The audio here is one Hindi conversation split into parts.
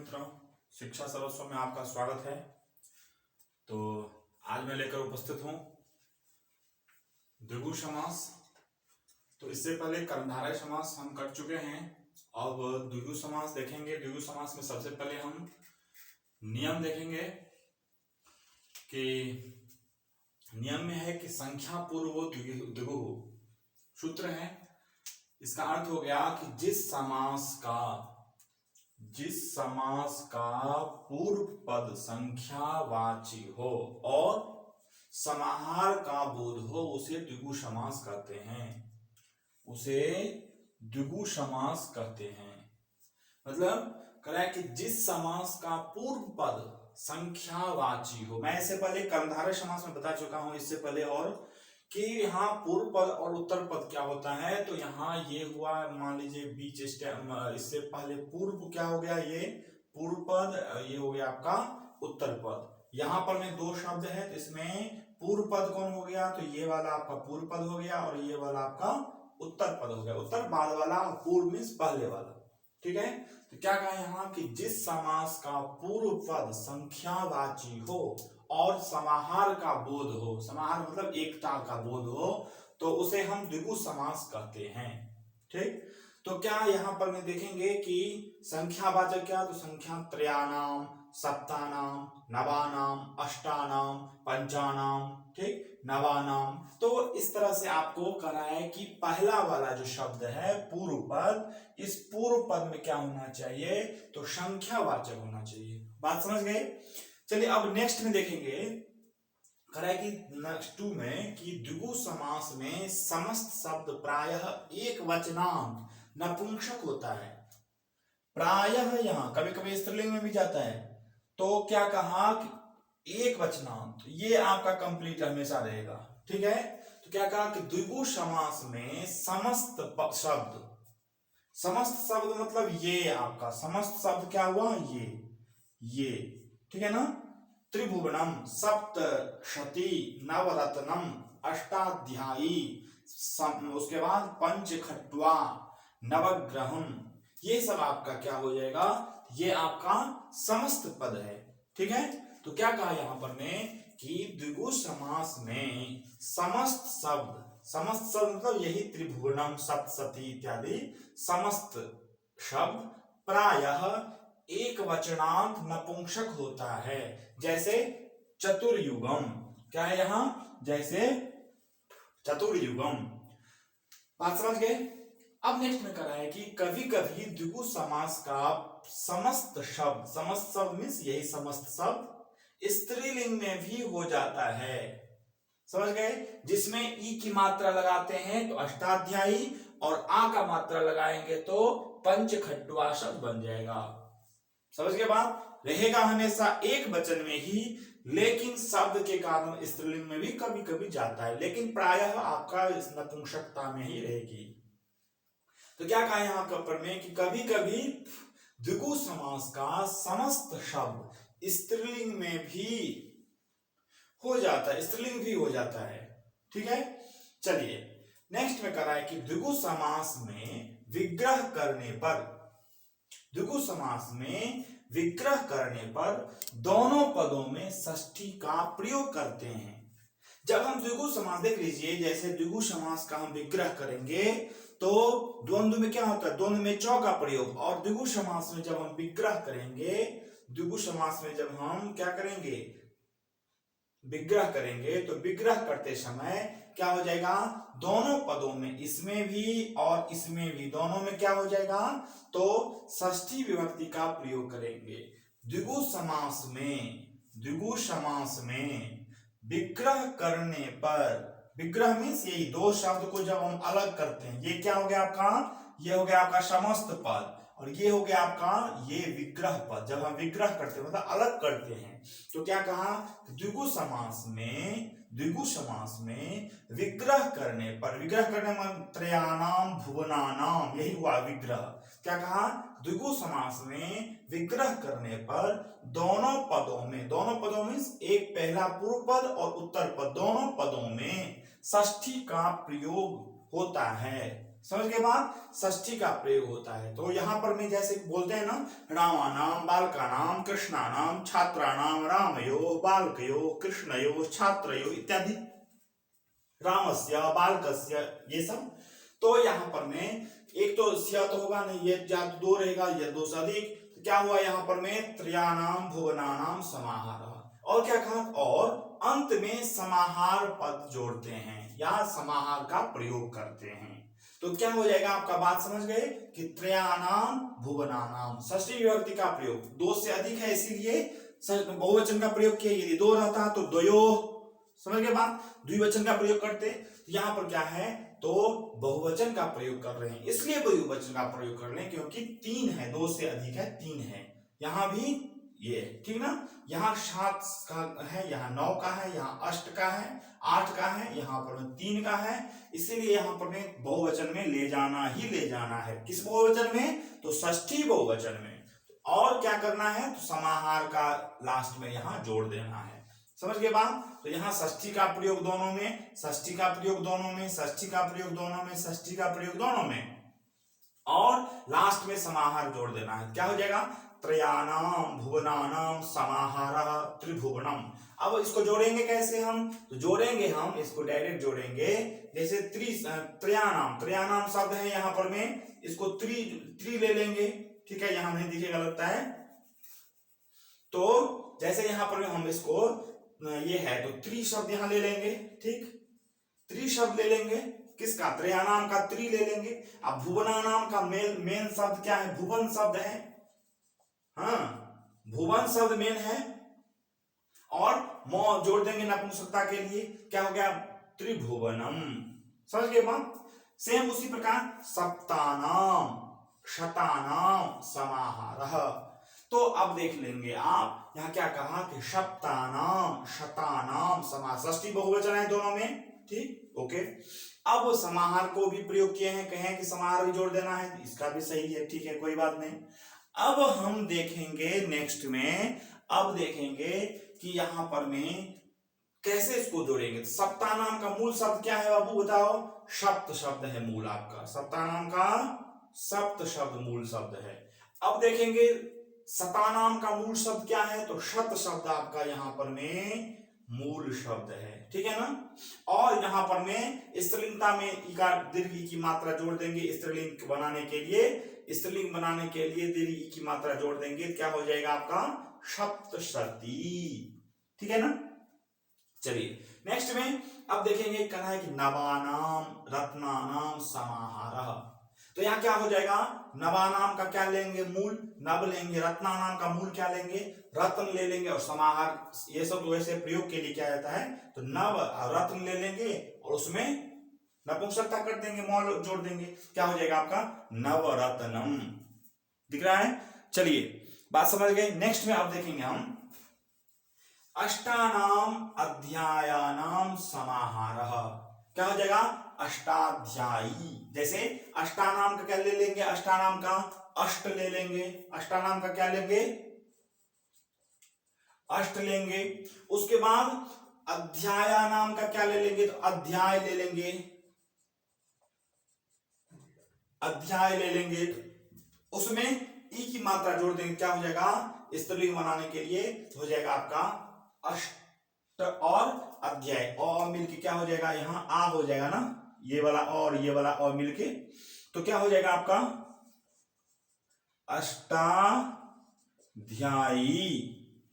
मित्रों, शिक्षा सर्वस्व में आपका स्वागत है। तो आज मैं लेकर उपस्थित हूँ द्विगु समास। तो इससे पहले कर्मधारय समास हम कर चुके हैं। अब द्विगु समास देखेंगे। द्विगु समास में सबसे पहले हम नियम देखेंगे कि नियम में है कि संख्या पूर्व हो द्विगु हो। सूत्र है, इसका अर्थ हो गया कि जिस समास का पूर्व पद संख्यावाची हो और समाहार का बोध हो उसे द्विगु समास कहते हैं। मतलब कह रहा है कि जिस समास का पूर्व पद संख्यावाची हो। मैं इससे पहले कर्मधारय समास में बता चुका हूं इससे पहले और कि यहाँ पूर्व पद और उत्तर पद क्या होता है। तो यहाँ ये हुआ, मान लीजिए बीच इससे पहले पूर्व क्या हो गया, ये पूर्व पद, ये हो गया आपका उत्तर पद। यहाँ पर में दो शब्द है तो इसमें पूर्व पद कौन हो गया, तो ये वाला आपका पूर्व पद हो गया और ये वाला आपका उत्तर पद हो गया। उत्तर बाद वाला, पूर्व मीन्स पहले वाला। ठीक है, तो क्या कहा यहाँ कि जिस समास का पूर्व पद संख्यावाची हो और समाहार का बोध हो, समाहार मतलब एकता का बोध हो, तो उसे हम द्विगु समास कहते हैं। ठीक, तो क्या यहाँ पर में देखेंगे कि संख्यावाचक क्या, तो संख्या त्रयानाम, सप्तानाम, नवानाम, अष्टानाम, पंचानाम, ठीक, नवानाम। तो इस तरह से आपको करा है कि पहला वाला जो शब्द है पूर्व पद, इस पूर्व पद में क्या होना चाहिए, तो संख्यावाचक होना चाहिए। बात समझ गए। चलिए अब नेक्स्ट में देखेंगे, करा है कि नेक्स्ट 2 में कि द्विगु समास में समस्त शब्द प्रायः एक वचनांत नपुंसक होता है। प्रायः यहाँ कभी कभी स्त्रीलिंग में भी जाता है। तो क्या कहा कि एक वचनांत, ये आपका कंप्लीट हमेशा रहेगा। ठीक है, तो क्या कहा कि द्विगु समास में समस्त शब्द मतलब ये आपका समस्त शब्द क्या हुआ, ये ठीक है ना। त्रिभुवनम, सप्तशती, नवरत्नम, अष्टाध्यायी, उसके बाद पंचखट्वा, नवग्रहम, ये सब आपका क्या हो जाएगा, ये आपका समस्त पद है। ठीक है, तो क्या कहा यहां पर में कि द्विगु समास में समस्त शब्द मतलब यही त्रिभुवनम, सप्तशती इत्यादि समस्त शब्द प्रायः एक वचनांत नपुंसक होता है। जैसे चतुर्युगम, क्या है यहां, जैसे चतुर्युगम। बात समझ गए। अब नेक्स्ट में करा है कि कभी कभी द्विगु समास का समस्त शब्द मीन्स यही समस्त शब्द स्त्रीलिंग में भी हो जाता है। समझ गए, जिसमें ई की मात्रा लगाते हैं तो अष्टाध्यायी और आ का मात्रा लगाएंगे तो पंचखट्वा शब्द बन जाएगा। समझ गए बात। रहेगा हमेशा एक वचन में ही, लेकिन शब्द के कारण स्त्रीलिंग में भी कभी कभी जाता है, लेकिन प्रायः आपका इस नपुंसकता में ही रहेगी। तो क्या कहा यहाँ पर में कि कभी कभी द्विगु समास का समस्त शब्द स्त्रीलिंग में भी हो जाता है, स्त्रीलिंग भी हो जाता है। ठीक है, चलिए नेक्स्ट में करा है कि द्विगु समास में विग्रह करने पर दोनों पदों में षष्ठी का प्रयोग करते हैं। जब हम द्विगु समास देख लीजिए, जैसे द्विगु समास का हम विग्रह करेंगे तो द्वंद्व में क्या होता है, द्वंद्व में चौ का प्रयोग। और द्विगु समास में जब हम विग्रह करेंगे, द्विगु समास में जब हम क्या करेंगे, विग्रह करेंगे, तो विग्रह करते समय क्या हो जाएगा, दोनों पदों में, इसमें भी और इसमें भी, दोनों में क्या हो जाएगा, तो षष्ठी विभक्ति का प्रयोग करेंगे। द्विगु समास में विग्रह करने पर, विग्रह मीन्स यही दो शब्द को जब हम अलग करते हैं, ये क्या हो गया आपका, ये हो गया आपका समस्त पद और ये हो गया आपका ये विग्रह पद। जब हम विग्रह करते हैं मतलब अलग करते हैं, तो क्या कहा, द्विगु समास में विग्रह करने पर, विग्रह करने में त्रयानाम भुवनानाम, यही हुआ विग्रह। क्या कहा, द्विगु समास में विग्रह करने पर दोनों पदों में एक पहला पूर्व पद और उत्तर पद, दोनों पदों में षष्ठी का प्रयोग होता है। समझ के बाद षष्ठी का प्रयोग होता है। तो यहाँ पर में जैसे बोलते हैं ना, रामानाम बालकानाम कृष्णानाम छात्राणाम रामयो बालकयो कृष्णयो छात्रयो इत्यादि, रामस्य बालकस्य, ये सब। तो यहाँ पर में एक तो स्य तो होगा नहीं, ये या तो दो रहेगा या दो से अधिक, तो क्या हुआ यहाँ पर में त्रयानाम भुवनानाम समाहार। और क्या कहा, और अंत में समाहार पद जोड़ते हैं या समाहार का प्रयोग करते हैं। तो क्या हो जाएगा, आपका बात समझ गए कि त्रयानाम भुवनानाम, षष्ठी विभक्ति का प्रयोग, दो से अधिक है इसीलिए बहुवचन का प्रयोग किया। यदि दो रहता तो द्वयो, समझ गए बात, द्विवचन का प्रयोग करते। यहाँ पर क्या है, तो बहुवचन का प्रयोग कर रहे हैं, इसलिए बहुवचन का प्रयोग कर रहे हैं क्योंकि तीन है, दो से अधिक है, तीन है। यहाँ भी ये ठीक ना, यहाँ 7 का है, यहाँ 9 का है, यहाँ 8 का है, 8 का है, यहाँ पर 3 का है, इसीलिए यहाँ पर में बहुवचन में ले जाना ही ले जाना है। किस बहुवचन में, तो षष्ठी बहुवचन में। और क्या करना है, तो समाहार का लास्ट में यहाँ जोड़ देना है। समझ गए बात। तो यहाँ षष्ठी का प्रयोग दोनों में, षष्ठी का प्रयोग दोनों में, षष्ठी का प्रयोग दोनों में, षष्ठी का प्रयोग दोनों में, और लास्ट में समाहार जोड़ देना है। क्या हो जाएगा, त्रयानाम भुवनानाम समाहारः त्रिभुवनम। अब इसको जोड़ेंगे कैसे हम, तो जोड़ेंगे हम इसको डायरेक्ट जोड़ेंगे, जैसे त्रयानाम, त्रयानाम शब्द है यहाँ पर में, इसको त्रि ले लेंगे, ठीक है, यहाँ नहीं दिखेगा लगता है। तो जैसे यहाँ पर हम इसको ये है तो त्रि शब्द यहाँ ले लेंगे, ठीक, त्रि शब्द ले लेंगे, किसका, त्रयानाम का त्रि ले लेंगे। अब भुवनानाम का मेन शब्द क्या है, भुवन शब्द है, हाँ, भुवन शब्द मेन है, और मो जोड़ देंगे नपुंसकता के लिए, क्या हो गया, त्रिभुवनम। समझ गए बात। सेम उसी प्रकार सप्तानाम शतानाम समाहारः। तो अब देख लेंगे आप, यहाँ क्या कहा कि सप्तानाम शतानाम समाहार, षष्ठी बहुवचन है दोनों में, ठीक, ओके। अब समाहार को भी प्रयोग किए हैं, कहें कि समाहार भी जोड़ देना है, इसका भी सही है, ठीक है, कोई बात नहीं। अब हम देखेंगे नेक्स्ट में, अब देखेंगे कि यहां पर में कैसे इसको जोड़ेंगे। सप्तानाम का मूल शब्द क्या है बाबू, बताओ। सप्त शब्द है मूल आपका, सप्तानाम का सप्त शब्द मूल शब्द है। अब देखेंगे शतानाम का मूल शब्द क्या है, तो शत शब्द आपका यहाँ पर में मूल शब्द है, ठीक है ना। और यहाँ पर में स्त्रीलिंगता में दीर्घ ई की मात्रा जोड़ देंगे, स्त्रीलिंग बनाने के लिए, स्त्रीलिंग बनाने के लिए दीर्घ ई की मात्रा जोड़ देंगे, क्या हो जाएगा आपका सप्तशती, ठीक है ना। चलिए नेक्स्ट में अब देखेंगे, कहना है कि नवानाम रत्नानाम समाहारः। तो यहाँ क्या हो जाएगा, नवानाम का क्या लेंगे, मूल नव लेंगे, रत्नानाम का मूल क्या लेंगे, रत्न ले लेंगे, और समाहार ये सब वैसे प्रयोग के लिए क्या जाता है, तो नव और रत्न ले लेंगे और उसमें नपुंसकता कर देंगे, मौल जोड़ देंगे, क्या हो जाएगा आपका नवरत्नम। दिख रहा है। चलिए बात समझ गए। नेक्स्ट में अब देखेंगे हम अष्टानाम अध्यायानाम समाहारः। क्या हो जाएगा, अष्टाध्यायी। जैसे अष्टानाम का क्या ले लेंगे, अष्टानाम का अष्ट ले लेंगे, अष्टानाम का क्या लेंगे, अष्ट लेंगे। उसके बाद अध्यायानाम का क्या ले लेंगे, तो अध्याय ले लेंगे, अध्याय ले लेंगे, उसमें ई की मात्रा जोड़ देंगे, क्या हो जाएगा, स्त्रीलिंग बनाने के लिए हो जाएगा आपका अष्ट और अध्याय, और मिलके क्या हो जाएगा, यहां आ हो जाएगा ना, ये वाला और ये वाला और मिलके, तो क्या हो जाएगा आपका अष्टाध्यायी,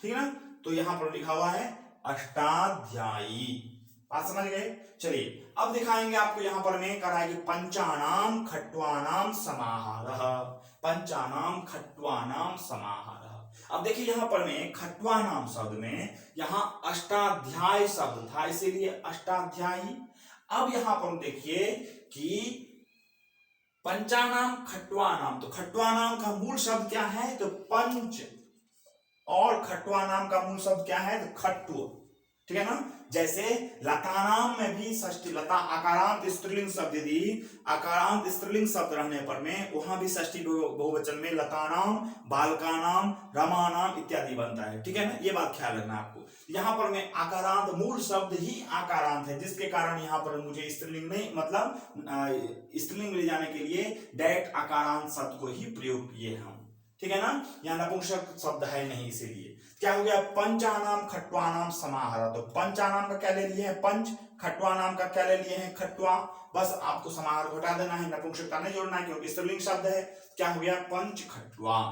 ठीक है ना। तो यहां पर लिखा हुआ है अष्टाध्यायी। बात समझ गए। चलिए अब दिखाएंगे आपको, यहां पर मैं कराएंगे पंचानाम खट्वानाम समाहारः, पंचानाम खट्वानाम समाहारः। अब देखिए यहां पर में खट्वानाम शब्द में यहां अष्टाध्याय शब्द था, इसीलिए अष्टाध्यायी। अब यहां पर देखिए कि पंचानाम खट्वानाम, तो खट्वानाम का मूल शब्द क्या है, तो पंच, और खट्वानाम का मूल शब्द क्या है, तो खट्व, ठीक है ना। जैसे लतानाम में भी षष्ठी, लता आकारांत स्त्रीलिंग शब्द, यदि आकारांत स्त्रीलिंग शब्द रहने पर में वहां भी षष्ठी बहुवचन में लतानाम, बालकानाम, रमानाम इत्यादि बनता है, ठीक है ना। ये बात ख्याल रखना आपको। यहाँ पर में आकारांत, मूल शब्द ही आकारांत है, जिसके कारण यहाँ पर मुझे स्त्रीलिंग नहीं, मतलब स्त्रीलिंग ले जाने के लिए डायरेक्ट आकारांत शब्द को ही प्रयोग किए हम, ठीक है ना। यहाँ नपुंसक शब्द है नहीं, इसीलिए क्या हो गया, पंचानाम खट्वानाम समाहार। तो पंचानाम का क्या ले लिए हैं, पंच, खट्वा नाम का क्या ले लिए हैं, खट्वा। बस आपको समाहार घटा देना है, नपुंसकता नहीं जोड़ना है क्योंकि स्त्रीलिंग शब्द है। क्या हो गया, पंच खट्वा।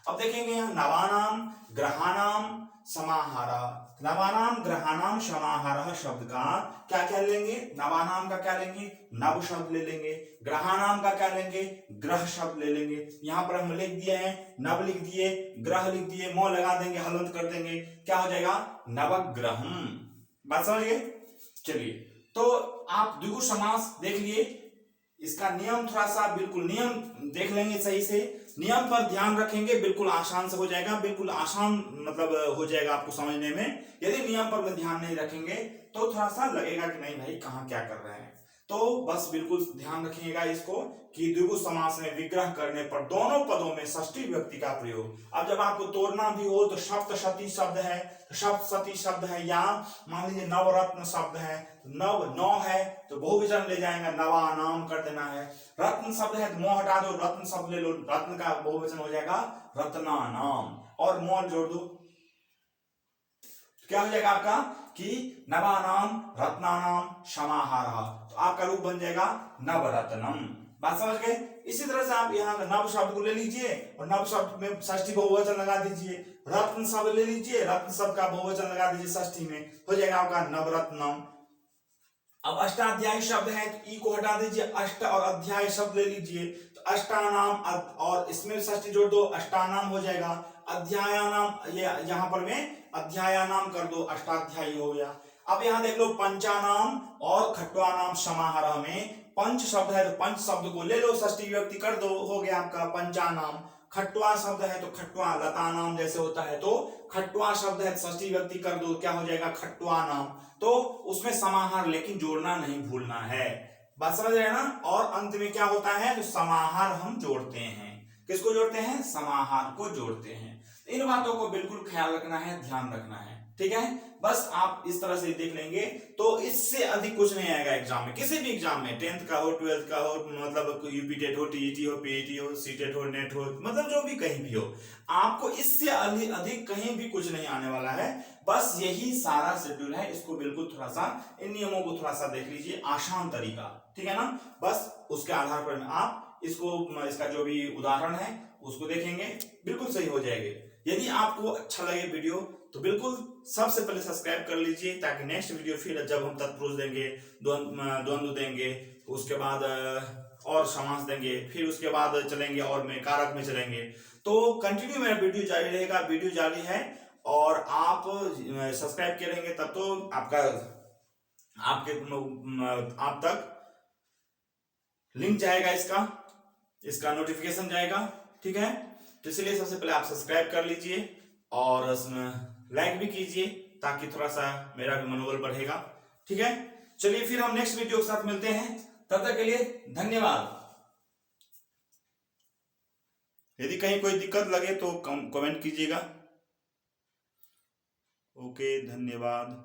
अब देखेंगे यहाँ नवानाम ग्रहाणाम समाहारा। नवानाम ग्रहाणाम समाहारा शब्द का क्या क्या लेंगे, नवानाम का क्या लेंगे, नव शब्द ले लेंगे, ग्रहाणाम का क्या लेंगे, ग्रह शब्द ले लेंगे। यहाँ पर हम लिख दिए हैं, नव लिख दिए, ग्रह लिख दिए, मो लगा देंगे, हलंत कर देंगे, क्या हो जाएगा, नवग्रहम। बात समझ गए। चलिए, तो आप द्विगु समास देख लिए, इसका नियम थोड़ा सा बिल्कुल नियम देख लेंगे सही से, नियम पर ध्यान रखेंगे, बिल्कुल आसान से हो जाएगा, बिल्कुल आसान मतलब हो जाएगा आपको समझने में। यदि नियम पर ध्यान नहीं रखेंगे तो थोड़ा सा लगेगा कि नहीं भाई कहाँ क्या कर रहे हैं। तो बस बिल्कुल ध्यान रखिएगा इसको कि द्विगु समास में विग्रह करने पर दोनों पदों में षष्ठी विभक्ति का प्रयोग। अब जब आपको तोड़ना भी हो तो सप्तशती शब्द है, सप्तशती शब्द है, या मान लीजिए नवरत्न शब्द है, नव नौ है तो बहुवचन ले जाएंगे, नवानाम कर देना है। रत्न शब्द है तो मोह हटा दो, रत्न शब्द ले लो, रत्न का बहुवचन हो जाएगा रत्नानाम, और मोह जोड़ दो, क्या हो जाएगा आपका कि नवानाम रत्नानाम समाहारः, तो आपका रूप बन जाएगा नवरत्नम। बात समझ गए। इसी तरह से आप यहाँ नव शब्द को ले लीजिए और नव शब्द में षष्ठी बहुवचन लगा दीजिए, रत्न शब्द ले लीजिए, रत्न शब्द का बहुवचन लगा दीजिए षष्ठी में, हो जाएगा आपका नवरत्नम। अब अष्टाध्यायी शब्द है तो ई को हटा दीजिए, अष्ट और अध्याय शब्द ले लीजिए, तो अष्टानाम और इसमें षष्ठी जोड़ दो, अष्टानाम हो जाएगा। अध्यायानाम, ये यहाँ पर में अध्यायानाम कर दो, अष्टाध्यायी हो गया। अब यहाँ देख लो, पंचानाम और खट्वानाम समाहार में पंच शब्द है तो पंच शब्द को ले लो, षष्ठी विभक्ति कर दो, हो गया आपका पंचानाम। खट्वा शब्द है तो खट्वा, लता नाम जैसे होता है तो खट्वा शब्द है षष्ठी विभक्ति कर दो, क्या हो जाएगा, खट्वा नाम। तो उसमें समाहार लेकिन जोड़ना नहीं भूलना है, बात समझ रहे हैं ना। और अंत में क्या होता है, तो समाहार हम जोड़ते हैं, किसको जोड़ते हैं, समाहार को जोड़ते हैं। इन बातों को बिल्कुल ख्याल रखना है, ध्यान रखना है, ठीक है। बस आप इस तरह से देख लेंगे तो इससे अधिक कुछ नहीं आएगा एग्जाम में, किसी भी एग्जाम में, 10th का हो, 12th का हो, मतलब यूपी टेट हो, टीईटी हो, पीईटी हो, सीटेट हो, नेट हो, मतलब जो भी कहीं भी हो, आपको इससे अधिक कहीं भी कुछ नहीं आने वाला है। बस यही सारा शेड्यूल है, इसको बिल्कुल थोड़ा सा इन नियमों को थोड़ा सा देख लीजिए, आसान तरीका, ठीक है ना। बस उसके आधार पर आप इसको, इसका जो भी उदाहरण है उसको देखेंगे, बिल्कुल सही हो जाएंगे। यदि आपको अच्छा लगे वीडियो तो बिल्कुल सबसे पहले सब्सक्राइब कर लीजिए, ताकि नेक्स्ट वीडियो फिर जब हम तत्पुरुष देंगे, द्वंद्व देंगे, उसके बाद और समास देंगे, फिर उसके बाद चलेंगे और में कारक में चलेंगे, तो कंटिन्यू मेरा वीडियो जारी रहेगा, वीडियो जारी है। और आप सब्सक्राइब किए रहेंगे तब तो आपका आप तक लिंक जाएगा, इसका नोटिफिकेशन जाएगा, ठीक है। तो इसलिए सबसे पहले आप सब्सक्राइब कर लीजिए और लाइक भी कीजिए, ताकि थोड़ा सा मेरा भी मनोबल बढ़ेगा, ठीक है। चलिए फिर हम नेक्स्ट वीडियो के साथ मिलते हैं, तब तक के लिए धन्यवाद। यदि कहीं कोई दिक्कत लगे तो कमेंट कीजिएगा। ओके, धन्यवाद।